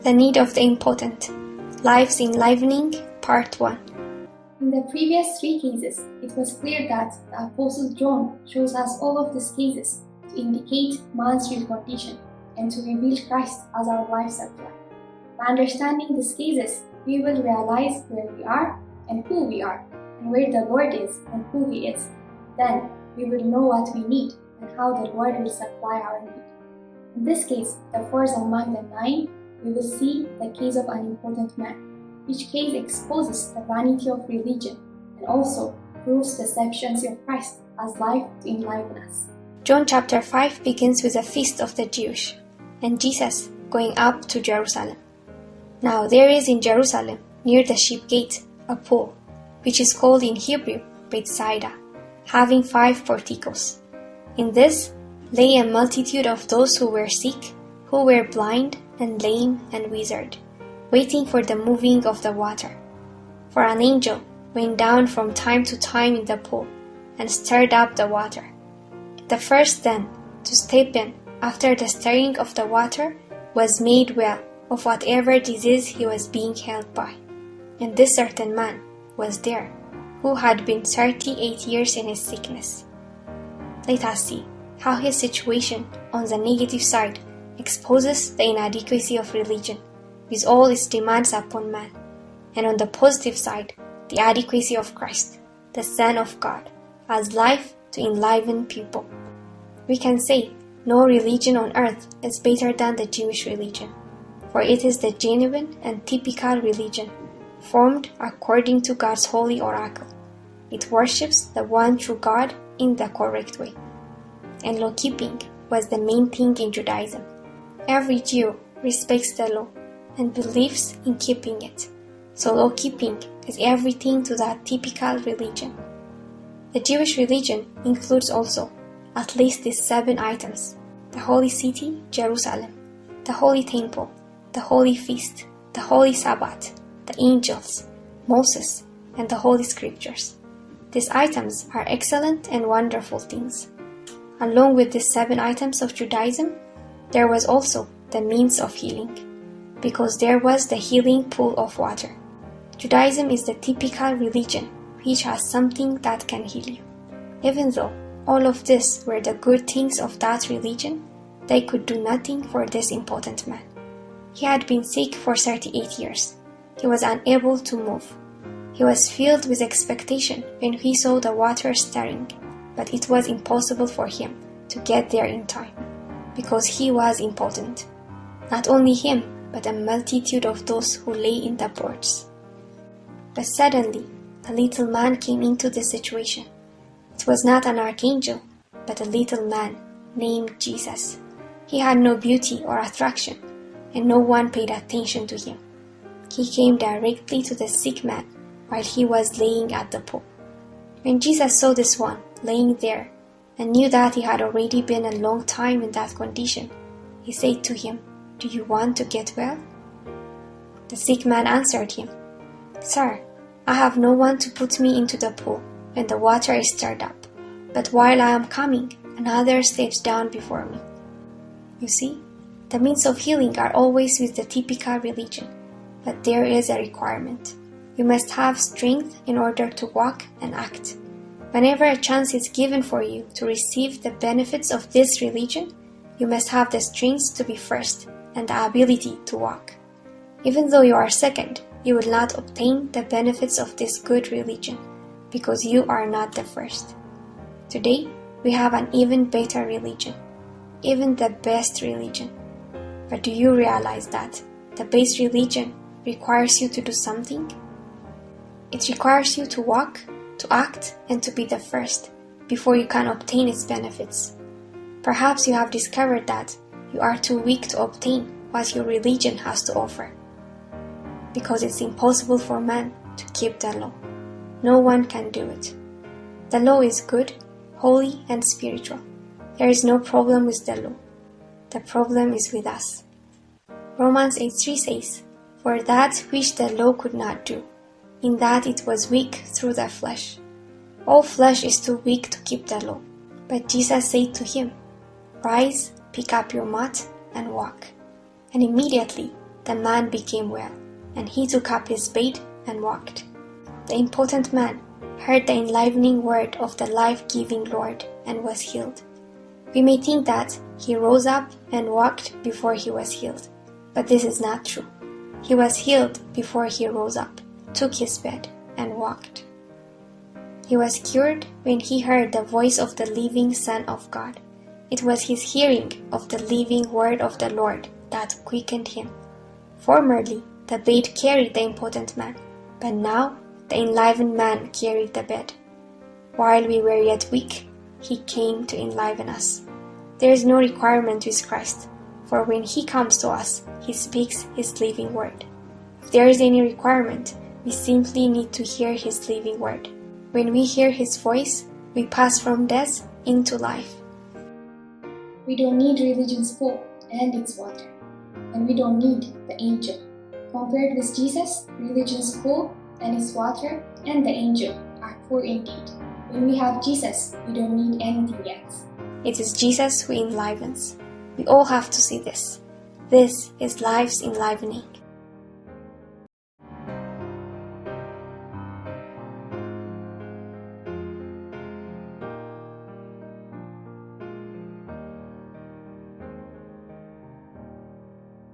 The Need of the Impotent. Life's Enlivening, Part 1. In the previous 3 cases, it was clear that the Apostle John shows us all of these cases to indicate man's real condition and to reveal Christ as our life supply. By understanding these cases, we will realize where we are and who we are, and where the Lord is and who He is. Then we will know what we need and how the Lord will supply our need. In this case, the fourth among the 9, we will see the case of an impotent man. Each case exposes the vanity of religion and also proves the sufficiency of Christ as life to enliven us. John chapter 5 begins with a feast of the Jews, and Jesus going up to Jerusalem. Now there is in Jerusalem, near the sheep gate, a pool, which is called in Hebrew Bethsaida, having 5 porticos. In this lay a multitude of those who were sick, who were blind and lame and withered, waiting for the moving of the water. For an angel went down from time to time in the pool, and stirred up the water. The first then to step in after the stirring of the water was made well of whatever disease he was being held by. And this certain man was there, who had been 38 years in his sickness. Let us see how his situation on the negative side exposes the inadequacy of religion with all its demands upon man, and on the positive side, the adequacy of Christ, the Son of God, as life to enliven people. We can say no religion on earth is better than the Jewish religion, for it is the genuine and typical religion, formed according to God's holy oracle. It worships the one true God in the correct way. And law-keeping was the main thing in Judaism. Every Jew respects the law and believes in keeping it. So law-keeping is everything to that typical religion. The Jewish religion includes also at least these 7 items: the holy city, Jerusalem, the holy temple, the holy feast, the holy Sabbath, the angels, Moses, and the holy scriptures. These items are excellent and wonderful things. Along with these 7 items of Judaism, there was also the means of healing, because there was the healing pool of water. Judaism is the typical religion which has something that can heal you. Even though all of this were the good things of that religion, they could do nothing for this impotent man. He had been sick for 38 years. He was unable to move. He was filled with expectation when he saw the water stirring, but it was impossible for him to get there in time, because he was impotent. Not only him, but a multitude of those who lay in the porch. But suddenly, a little man came into this situation. It was not an archangel, but a little man named Jesus. He had no beauty or attraction, and no one paid attention to him. He came directly to the sick man while he was laying at the pool. When Jesus saw this one laying there, and knew that he had already been a long time in that condition, he said to him, "Do you want to get well?" The sick man answered him, "Sir, I have no one to put me into the pool when the water is stirred up, but while I am coming, another steps down before me." You see, the means of healing are always with the typical religion, but there is a requirement. You must have strength in order to walk and act. Whenever a chance is given for you to receive the benefits of this religion, you must have the strength to be first and the ability to walk. Even though you are second, you will not obtain the benefits of this good religion, because you are not the first. Today, we have an even better religion, even the best religion. But do you realize that the best religion requires you to do something? It requires you to walk, to act, and to be the first before you can obtain its benefits. Perhaps you have discovered that you are too weak to obtain what your religion has to offer, because it's impossible for man to keep the law. No one can do it. The law is good, holy, and spiritual. There is no problem with the law. The problem is with us. Romans 8:3 says, "For that which the law could not do, in that it was weak through the flesh. All flesh is too weak to keep the law." But Jesus said to him, "Rise, pick up your mat, and walk." And immediately the man became well, and he took up his bed and walked. The impotent man heard the enlivening word of the life-giving Lord and was healed. We may think that he rose up and walked before he was healed, but this is not true. He was healed before he rose up, took his bed, and walked. He was cured when he heard the voice of the living Son of God. It was his hearing of the living word of the Lord that quickened him. Formerly, the bed carried the impotent man, but now the enlivened man carried the bed. While we were yet weak, he came to enliven us. There is no requirement with Christ, for when he comes to us, he speaks his living word. If there is any requirement, we simply need to hear his living word. When we hear his voice, we pass from death into life. We don't need religion's pool and its water, and we don't need the angel. Compared with Jesus, religion's pool and its water and the angel are poor indeed. When we have Jesus, we don't need anything else. It is Jesus who enlivens. We all have to see this. This is life's enlivening.